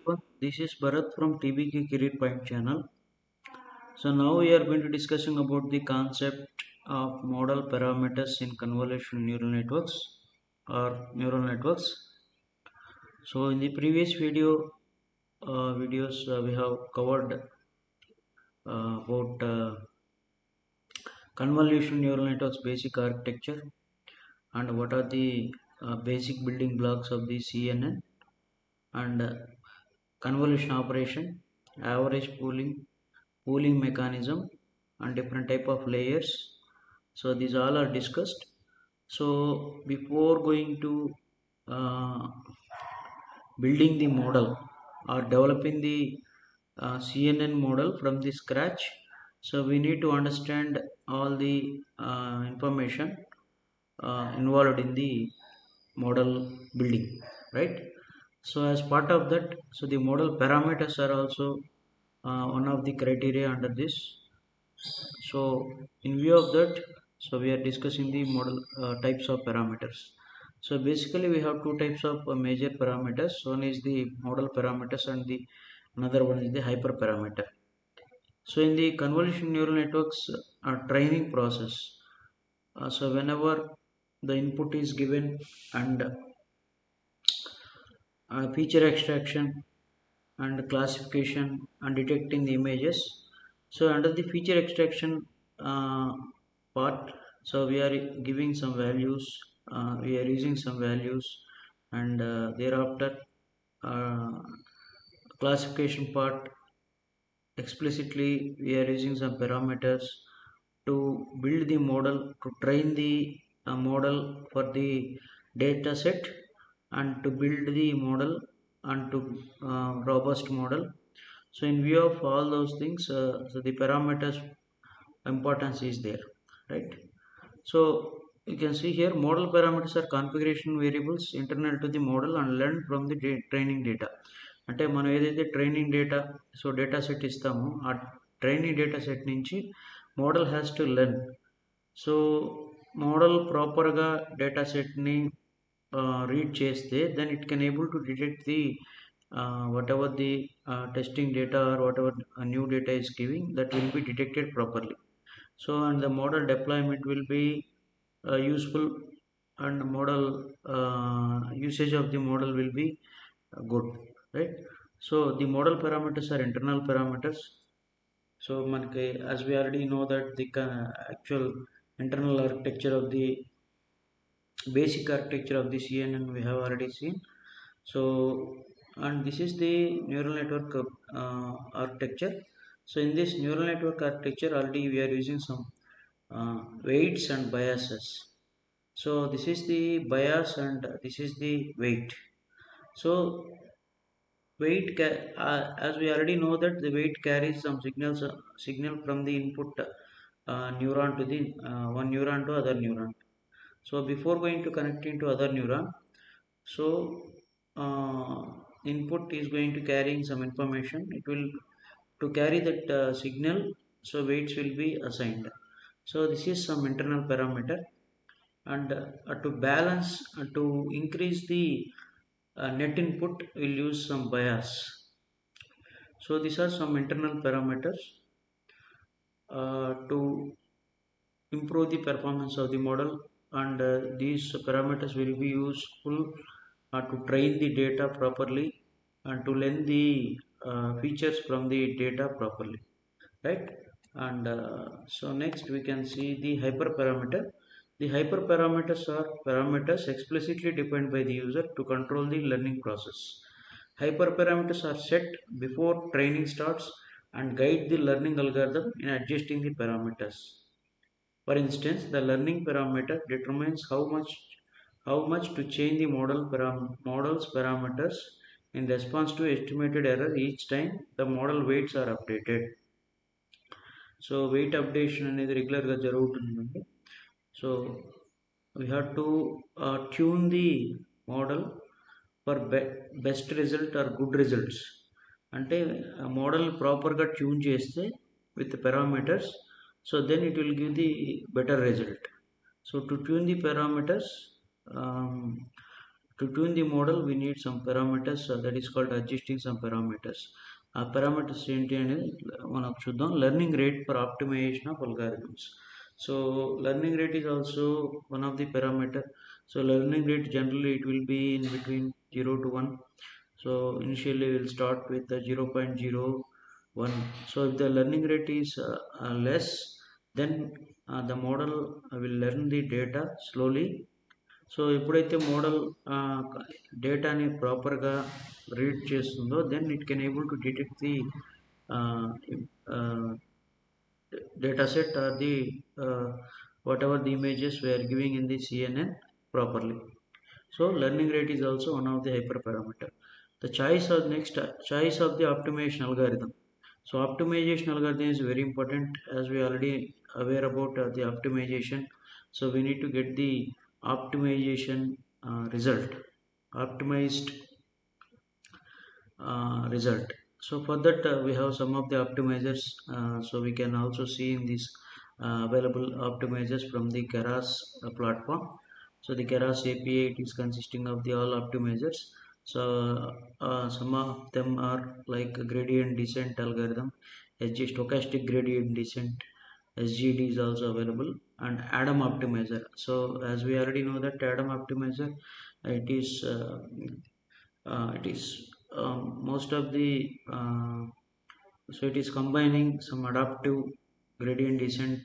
everyone. This is Bharat from TBK Career Point channel. So now we are going to discussing about the concept of model parameters in convolutional neural networks or neural networks. So in the previous videos we have covered about convolutional neural networks basic architecture and what are the basic building blocks of the CNN and convolution operation, average pooling mechanism and different type of layers. So these all are discussed. So before going to uh, building the model or developing the CNN model from the scratch, so we need to understand all the information involved in the model building, right? So as part of that, so the model parameters are also one of the criteria under this. So in view of that, so we are discussing the model types of parameters. So basically we have two types of major parameters. One is the model parameters and the another one is the hyperparameter. So in the convolution neural networks training process, so whenever the input is given and feature extraction and classification and detecting the images. So under the feature extraction part, so we are giving some values, we are using some values, and thereafter uh, classification part, explicitly we are using some parameters to build the model, to train the model for the data set and to build the model and to robust model. So in view of all those things, so the parameters importance is there, right? So you can see here model parameters are configuration variables internal to the model and learned from the training data. అంటే మనం ఏదైతే training data so data set ఇస్తామో ఆ training data set నుంచి model has to learn. So model ప్రాపర్గా data సెట్ని read చేస్తే then it can able to detect the whatever the testing data or whatever new data is giving, that will be detected properly. So and the model deployment will be useful, and model usage of the model will be good, right? So the model parameters are internal parameters. So manaki, as we already know that the actual internal architecture of the basic architecture of the CNN we have already seen. So and this is the neural network architecture. So in this neural network architecture already we are using some weights and biases. So this is the bias and this is the weight. So as we already know that the weight carries some signal from the input neuron to the one neuron to other neuron. So before going to connecting to other neuron, so uh, input is going to carrying some information. It will to carry that signal, so weights will be assigned. So this is some internal parameter, and to balance to increase the net input we'll use some bias. So these are some internal parameters to improve the performance of the model, and these parameters will be useful to train the data properly and to learn the features from the data properly, right? And so next we can see the hyperparameter. The hyperparameters are parameters explicitly defined by the user to control the learning process. Hyperparameters are set before training starts and guide the learning algorithm in adjusting the parameters. For instance, the learning parameter determines how much to change the model's parameters in response to estimated error each time the model weights are updated. So weight updation అనేది రెగ్యులర్గా జరుగుతుందండి. So we have to tune the model for best result or good results. అంటే model ప్రాపర్గా tune చేస్తే with parameters, so then it will give the better result. So to tune the parameters, To tune the model we need some parameters, that is called adjusting some parameters. ఆ parameters ఏంటి అనేది మనం చూద్దాం. Learning rate for optimization of algorithms. So learning rate is also one of the parameter. So learning rate generally it will be in between 0 to 1. So initially we'll start with the 0.01. So if the learning rate is less, then the model will learn the data slowly. సో ఎప్పుడైతే model డేటాని ప్రాపర్గా read చేస్తుందో then it can able to detect the data set or the whatever the images we are giving in the CNN properly. So learning rate is also one of the hyperparameter. The choice of next choice of the optimization algorithm. So optimization algorithm is very important, as we already aware about the optimization. So we need to get the optimization result, optimized result. So for that we have some of the optimizers. So we can also see in this available optimizers from the Keras platform. So the Keras API, it is consisting of the all optimizers. So some of them are like gradient descent algorithm, SG stochastic gradient descent, SGD is also available, and Adam optimizer. So as we already know that Adam optimizer, it is most of the so it is combining some adaptive gradient descent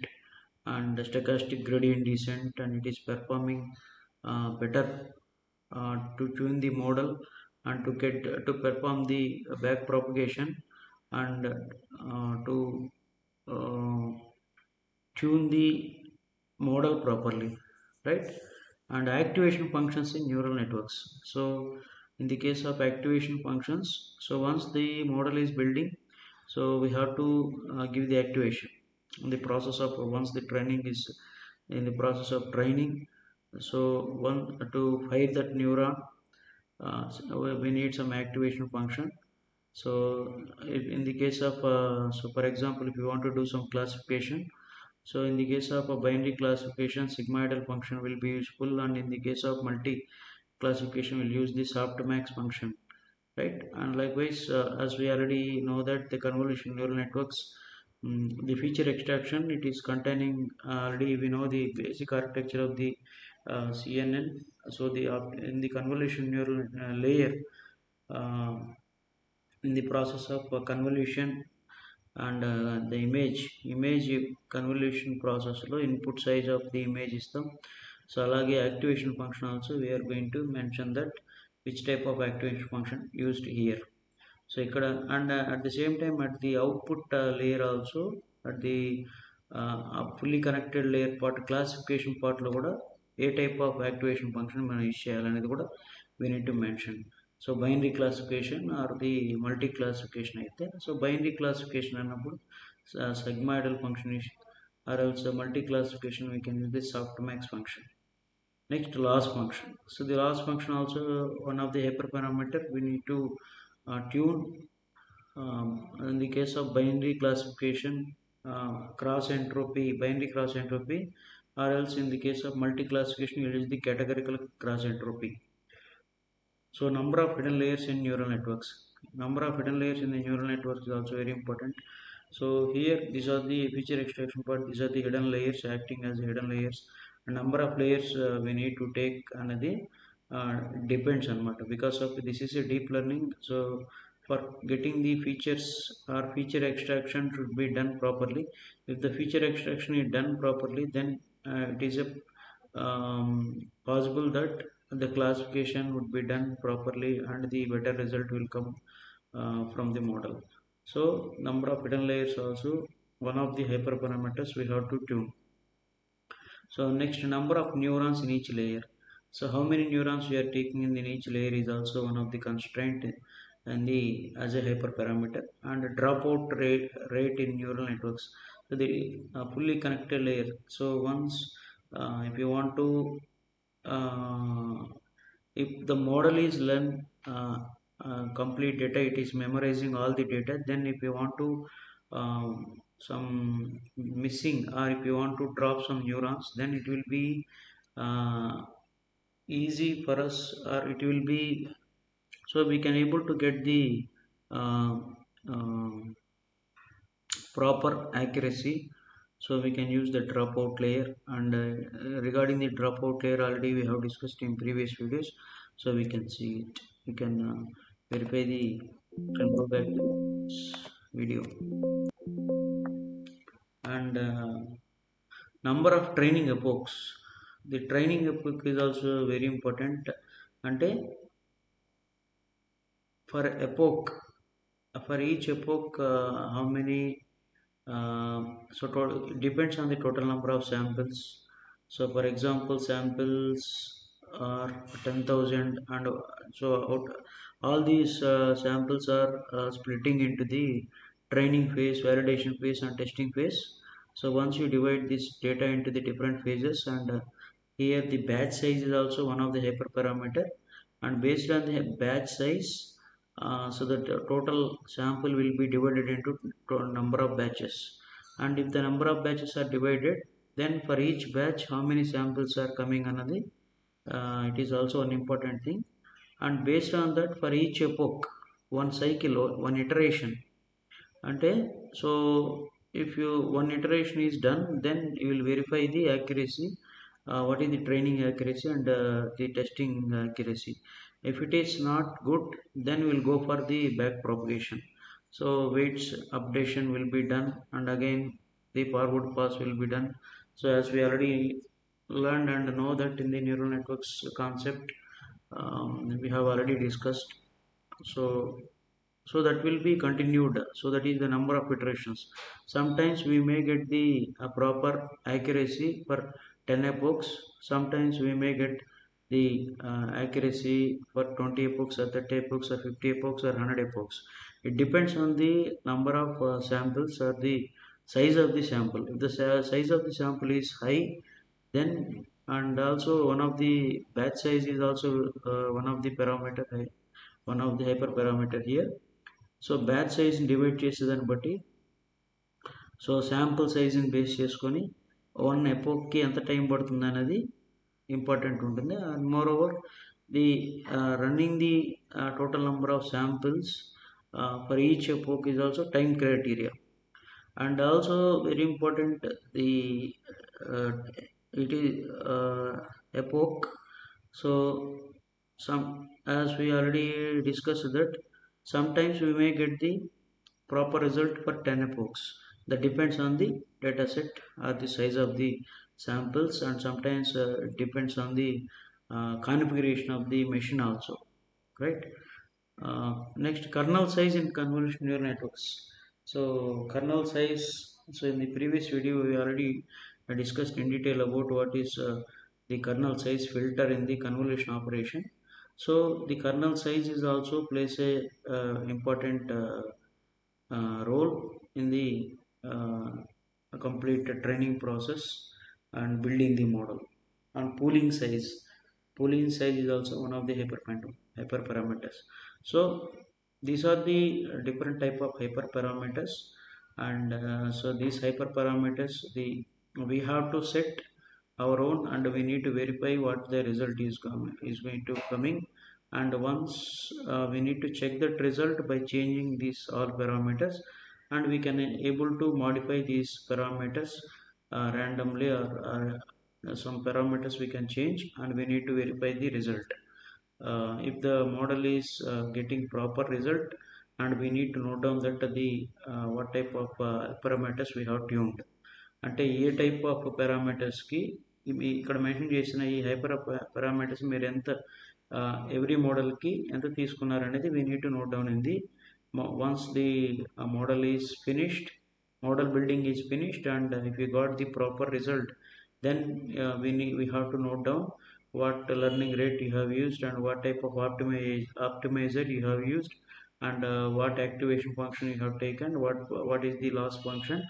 and stochastic gradient descent, and it is performing better to tune the model and to get to perform the back propagation and to uh, tune the model properly, right? And activation functions in neural networks. So in the case of activation functions, so once the model is building, so we have to give the activation in the process of once the training is in the process of training. So one to fire that neuron, so we need some activation function. So if in the case of so for example, if you want to do some classification, so in the case of a binary classification, sigmoidal function will be useful, and in the case of multi classification, we'll use the softmax function, right? And likewise, as we already know that the convolution neural networks, the feature extraction, it is containing already we know the basic architecture of the CNN. So the in the convolution neural layer, uh, in the process of convolution and the image convolution process లో input size of the image ఇస్తాం. So అలాగే activation function also we are going to mention that which type of activation function used here. So ఇక్కడ and at the same time at the output layer also at the fully connected layer part classification పార్ట్లో కూడా ఏ type of activation function మనం use చేయాలనేది కూడా we need to mention. So binary classification or the multi classification అయితే, so binary classification అన్నప్పుడు sigmoidal function is, or else multi classification we can use this softmax function. Next, loss function. So the loss function also one of the hyperparameter we need to tune. In the case of binary classification, cross entropy, binary cross entropy, or else in the case of multi classification it is the categorical cross entropy. So number of hidden layers in neural networks. Number of hidden layers in the neural networks is also very important. So here these are the feature extraction part. These are the hidden layers acting as hidden layers. The number of layers we need to take another depends on matter, because of this is a deep learning. So for getting the features or feature extraction should be done properly. If the feature extraction is done properly, then it is a possible that the classification would be done properly and the better result will come from the model. So number of hidden layers also one of the hyperparameters we have to tune. So next, number of neurons in each layer. So how many neurons we are taking in each layer is also one of the constraint and the as a hyperparameter. And dropout rate in neural networks. So the fully connected layer. So once if you want to if the model is learn complete data, it is memorizing all the data. Then if you want to some missing, or if you want to drop some neurons, then it will be uh, easy for us, or it will be, so we can able to get the uh, uh, proper accuracy. So we can use the dropout layer, and regarding the dropout layer already we have discussed in previous videos, so we can see it. You can verify the, can go back to this video. And number of training epochs, the training epoch is also very important. Ante for epoch, for each epoch, how many, so it depends on the total number of samples. So for example, samples are 10,000, and so all these samples are splitting into the training phase, validation phase, and testing phase. So once you divide this data into the different phases, and here the batch size is also one of the hyperparameter, and based on the batch size, so the total sample will be divided into number of batches. And if the number of batches are divided, then for each batch how many samples are coming another, it is also an important thing. And based on that, for each epoch, one cycle or one iteration, అంటే so if you one iteration is done, then you will verify the accuracy, what is the training accuracy, and the testing accuracy. If it is not good, then we will go for the back propagation. So weights updation will be done, and again the forward pass will be done. So as we already learned and know that in the neural networks concept, we have already discussed. So that will be continued, so that is the number of iterations. Sometimes we may get the proper accuracy for 10 epochs, sometimes we may get the accuracy for 20 epochs, or 30 epochs, or 50 epochs, or 100 epochs. It depends on the number of samples, or the size of the sample. If the size of the sample is high, then, and also one of the batch size is also one of the parameter, one of the hyperparameter here. So batch సైజ్ని divide చేసేదాన్ని బట్టి, so sample సైజుని base చేసుకొని one ఎపోక్కి ఎంత time పడుతుంది అనేది important ఉంటుంది. And moreover the running the total number of samples for each epoch is also time criteria. And also very important, the it is epoch. So some, as we already discussed that, sometimes we may get the proper result for 10 epochs. That depends on the data set or the size of the samples, and sometimes it depends on the configuration of the machine also, right? Next, kernel size in convolutional neural networks. So kernel size, so in the previous video we already discussed in detail about what is the kernel size filter in the convolution operation. So the kernel size is also plays a important role in the uh, complete training process and building the model. And pooling size is also one of the hyperparameters. So these are the different type of hyperparameters, and so these hyperparameters, we have to set our own, and we need to verify what the result is going to coming. And once we need to check that result by changing these all parameters, and we can able to modify these parameters randomly, or some parameters we can change, and we need to verify the result. If the model is getting proper result, and we need to note down that the what type of parameters we have tuned, అంటే ఏ type of పారామీటర్స్కి ఇక్కడ mention చేసిన ఈ hyper parameters మీరు ఎంత every మోడల్కి ఎంత తీసుకున్నారనేది we need to note down in the once the model is finished, model building is finished, and if you got the proper result, then we have to note down what learning rate you have used, and what type of optimizer you have used, and what activation function you have taken, what is the loss function,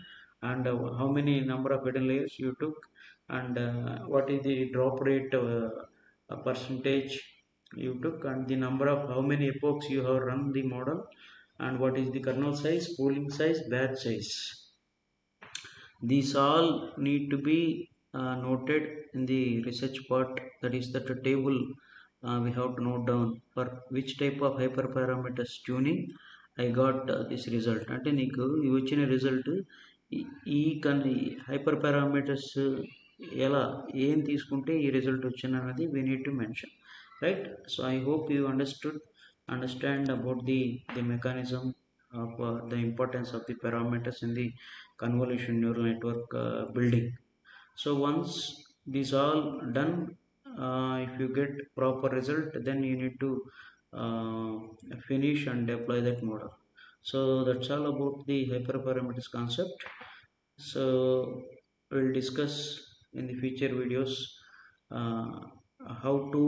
and how many number of hidden layers you took, and what is the drop rate percentage you took, and the number of how many epochs you have run the model, and what is the kernel size, pooling size, batch size. These all need to be noted in the research part, that is that table we have to note down for which type of hyperparameters tuning I got this result. అంటే నీకు ఇవి వచ్చిన result ఈ hyper parameters ఎలా ఏం తీసుకుంటే ఈ result వచ్చింది అన్నది we need to mention, right? So I hope you understand about the mechanism of the importance of the parameters in the convolution neural network building. So once this all done, if you get proper result, then you need to uh, finish and apply that model. So that's all about the hyperparameters concept. So we'll discuss in the future videos uh, how to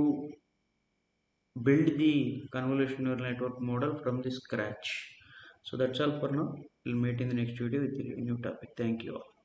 build the convolutional neural network model from the scratch. So that's all for now. We'll meet in the next video with a new topic. Thank you all.